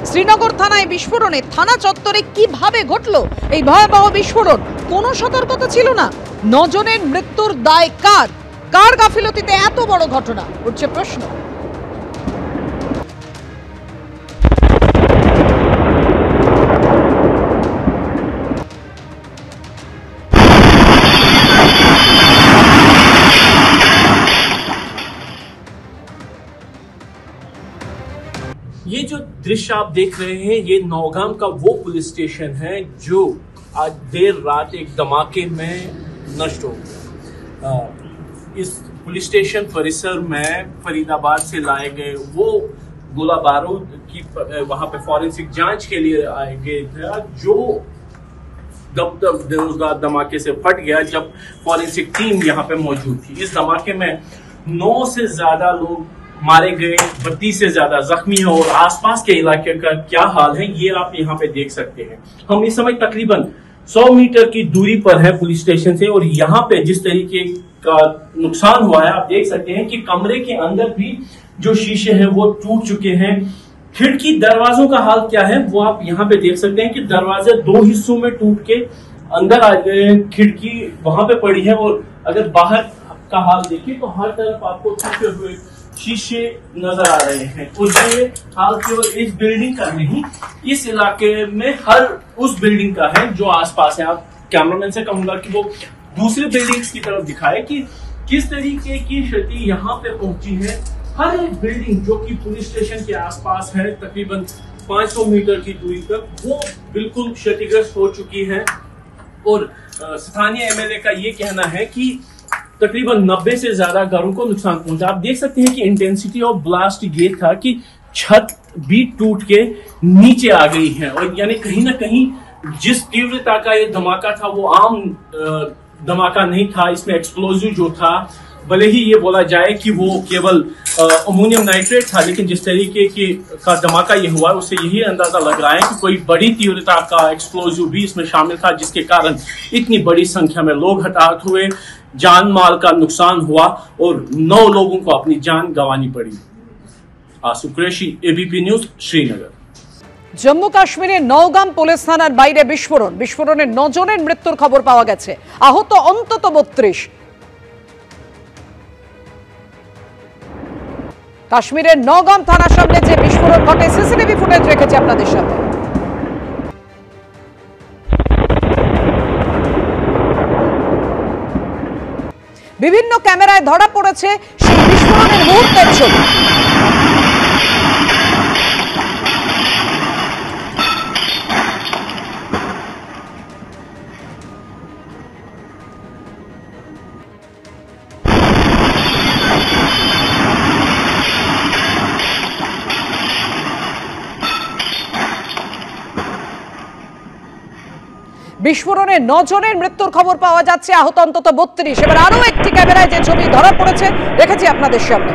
শ্রীনগর থানায় বিস্ফোরণে থানা চত্বরে কিভাবে ঘটলো এই ভয়াবহ বিস্ফোরণ? কোনো সতর্কতা ছিল না। 9 জনের মৃত্যুর দায় কার? কার গাফিলতিতে এত বড় ঘটনা উঠছে প্রশ্ন। ये जो दृश्य आप देख रहे हैं, ये नौगाम का वो पुलिस स्टेशन है जो आज देर रात एक धमाके में नष्ट हो गया। इस पुलिस स्टेशन परिसर में फरीदाबाद से लाए गए वो गोला बारूद की वहां पे फॉरेंसिक जांच के लिए आए गए थे, जो धमाके से फट गया जब फॉरेंसिक टीम यहाँ पे मौजूद थी। इस धमाके में 9 से ज्यादा लोग मारे गए, 32 से ज्यादा जख्मी है और आसपास के इलाके का क्या हाल है ये आप यहाँ पे देख सकते हैं। हम इस समय तकरीबन 100 मीटर की दूरी पर है पुलिस स्टेशन से और यहाँ पे जिस तरीके का नुकसान हुआ है आप देख सकते हैं कि कमरे के अंदर भी जो शीशे हैं वो टूट चुके हैं। खिड़की दरवाजों का हाल क्या है वो आप यहाँ पे देख सकते हैं कि दरवाजे 2 हिस्सों में टूट के अंदर आ गए, खिड़की वहां पे पड़ी है और अगर बाहर का हाल देखिए तो हर तरफ आपको टूटे हुए शीशे नजर आ रहे हैं। और ये हाल केवल इस बिल्डिंग का नहीं, इस इलाके में हर उस बिल्डिंग का है जो आसपास है। आप कैमरामैन से कहूंगा कि वो दूसरे बिल्डिंग्स की तरफ दिखाए कि किस तरीके की क्षति यहाँ पे पहुंची है। हर एक बिल्डिंग जो कि पुलिस स्टेशन के आसपास है तकरीबन 500 मीटर की दूरी तक वो बिल्कुल क्षतिग्रस्त हो चुकी है। और स्थानीय एमएलए का ये कहना है कि तकरीबन 90 से ज्यादा घरों को नुकसान पहुंचा। आप देख सकते हैं कि इंटेंसिटी ऑफ ब्लास्ट ये था कि छत भी टूट के नीचे आ गई है और यानी कहीं ना कहीं जिस तीव्रता का ये धमाका था वो आम धमाका नहीं था। इसमें एक्सप्लोजिव जो था, भले ही ये बोला जाए कि वो केवल अमोनियम नाइट्रेट था, लेकिन जिस तरीके का धमाका ये हुआ उससे यही अंदाजा लग रहा है कि कोई बड़ी तीव्रता का एक्सप्लोजिव भी इसमें शामिल था, जिसके कारण इतनी बड़ी संख्या में लोग हताहत हुए, जान माल का नुकसान हुआ और 9 लोगों को अपनी जान गंवानी पड़ी। आसु कुरैशी, एबीपी न्यूज, श्रीनगर। জম্মু কাশ্মীরের নওগাম পুলিশ থানার বাইরে বিস্ফোরণে 9 জনের মৃত্যুর খবর পাওয়া গেছে, আহত অন্তত 32। কাশ্মীরের নওগাম থানার সামনে যে বিস্ফোরণ ঘটে সিসিটিভি ফুটেজ রেখেছি আপনাদের সাথে। বিভিন্ন ক্যামেরায় ধরা পড়েছে সেই বিস্ফোরণের মুহূর্তের ছবি। বিস্ফোরণে 9 জনের মৃত্যুর খবর পাওয়া যাচ্ছে, আহত অন্তত 32। এবার আরো একটি ক্যামেরায় যে ছবি ধরা পড়েছে রেখেছি আপনাদের সামনে।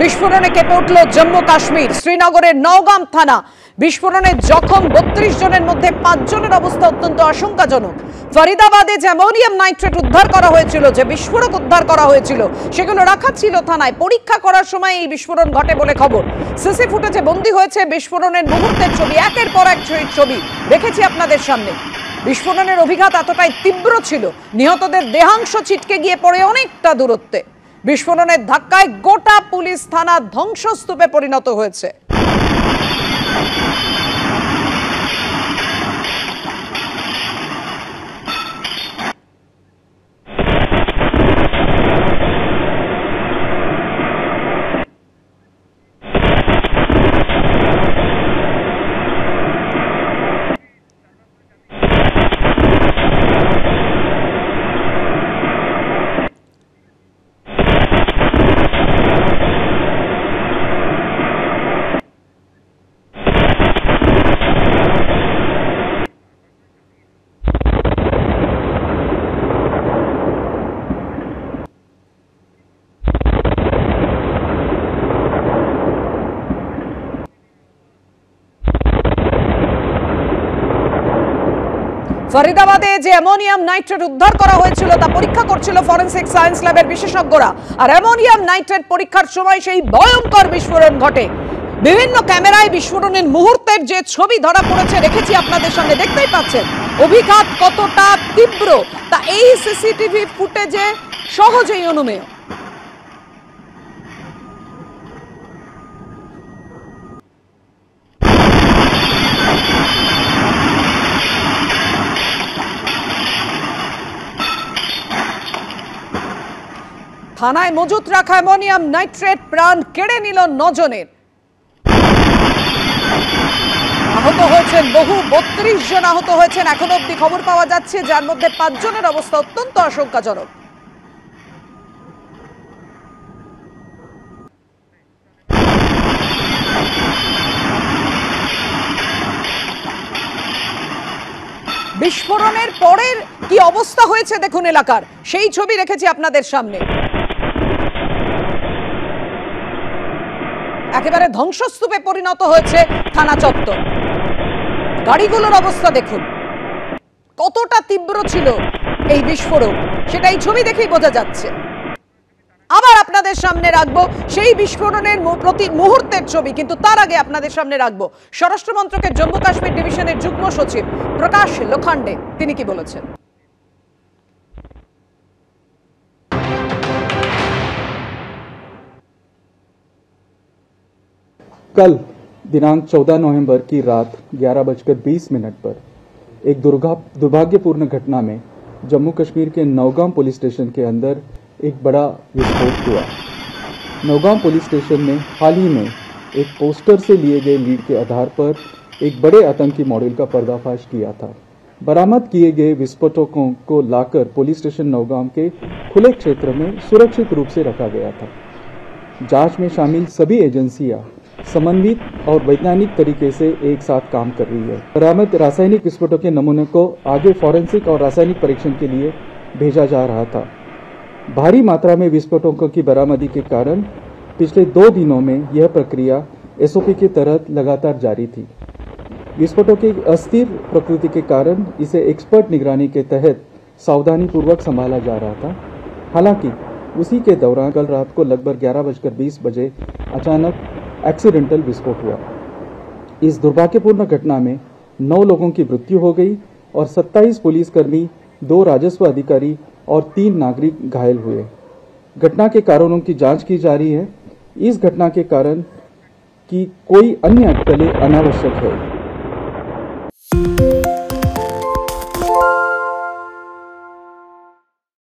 বিস্ফোরণে কেঁপে উঠল জম্মু কাশ্মীর। শ্রীনগরের নওগাম থানা বিস্ফোরণে জখম 32 জনের মধ্যে 5 জনের অবস্থা অত্যন্ত আশঙ্কাজনক। ফরিদাবাদে যে অ্যামোনিয়াম নাইট্রেট উদ্ধার করা হয়েছিল, যে বিস্ফোরক উদ্ধার করা হয়েছিল, সেগুলো রাখা ছিল থানায়। পরীক্ষা করার সময় এই বিস্ফোরণ ঘটে বলে খবর। সিসি ফুটেজে বন্দী হয়েছে বিস্ফোরণের মুহূর্তের ছবি, একের পর এক ছবি রেখেছি আপনাদের সামনে। বিস্ফোরণের অভিঘাত এতটাই তীব্র ছিল, নিহতদের দেহাংশ ছিটকে গিয়ে পড়ে অনেকটা দূরত্বে। বিস্ফোরণের ধাক্কায় গোটা পুলিশ থানা ধ্বংসস্তূপে পরিণত হয়েছে। ফরিদাবাদে যে অ্যামোনিয়াম নাইট্রেট উদ্ধার করা হয়েছিল তা পরীক্ষা করছিল ফরেনসিক সায়েন্স ল্যাবের বিশেষজ্ঞরা। আর অ্যামোনিয়াম নাইট্রেট পরীক্ষার সময় সেই ভয়ঙ্কর বিস্ফোরণ ঘটে। বিভিন্ন ক্যামেরায় বিস্ফোরণের মুহূর্তের যে ছবি ধরা পড়েছে রেখেছি আপনাদের সামনে, দেখতেই পাচ্ছেন অভিঘাত কতটা তীব্র তা এই সিসিটিভি ফুটেজে সহজেই অনুমেয়। থানায় মজুত রাখা অ্যামোনিয়াম নাইট্রেট প্রাণ কেড়ে নিল 9 জনের। আহত হয়েছেন বহু, 32 জন আহত হয়েছেন এখন অবধি খবর পাওয়া যাচ্ছে, যার মধ্যে 5 জনের অবস্থা অত্যন্ত আশঙ্কাজনক। বিস্ফোরণের পরের কি অবস্থা হয়েছে দেখুন এলাকার, সেই ছবি রেখেছি আপনাদের সামনে। একেবারে ধ্বংসস্তূপে পরিণত হয়েছে থানা চত্বর। গাড়িগুলোর অবস্থা দেখুন কতটা তীব্র ছিল এই বিস্ফোরণ, সেটা এই ছবি দেখেই বোঝা যাচ্ছে। আবার আপনাদের সামনে রাখবো সেই বিস্ফোরণের প্রতি মুহূর্তের ছবি, কিন্তু তার আগে আপনাদের সামনে রাখবো স্বরাষ্ট্র মন্ত্রকের জম্মু কাশ্মীর ডিভিশনের যুগ্ম সচিব প্রকাশ লোখান্ডে, তিনি কি বলেছেন। कल दिनांक 14 नवंबर की रात 11:20 पर एक दुर्भाग्यपूर्ण घटना में जम्मू कश्मीर के नौगाम पुलिस स्टेशन के अंदर एक बड़ा विस्फोट हुआ। नौगाम पुलिस स्टेशन ने हाल ही में एक पोस्टर से लिए गए लीड के आधार पर एक बड़े आतंकी मॉडल का पर्दाफाश किया था। बरामद किए गए विस्फोटकों को लाकर पुलिस स्टेशन नौगाम के खुले क्षेत्र में सुरक्षित रूप से रखा गया था। जांच में शामिल सभी एजेंसियां समन्वित और वैज्ञानिक तरीके से एक साथ काम कर रही है। बरामद रासायनिक विस्फोटों के नमूने को आगे फॉरेंसिक और रासायनिक परीक्षण के लिए भेजा जा रहा था। भारी मात्रा में विस्फोटकों की बरामदी के कारण पिछले 2 दिनों में यह प्रक्रिया एसओपी के तहत लगातार जारी थी। विस्फोटों की अस्थिर प्रकृति के कारण इसे एक्सपर्ट निगरानी के तहत सावधानी पूर्वक संभाला जा रहा था। हालांकि उसी के दौरान कल रात को लगभग 11:20 बजे अचानक एक्सीडेंटल विस्फोट हुआ। इस दुर्भाग्यपूर्ण घटना में 9 लोगों की मृत्यु हो गई और 27 पुलिसकर्मी, 2 राजस्व अधिकारी और 3 नागरिक घायल हुए। घटना के कारणों की जांच की जा रही है। इस घटना के कारण की कोई अन्य अटकलें अनावश्यक है।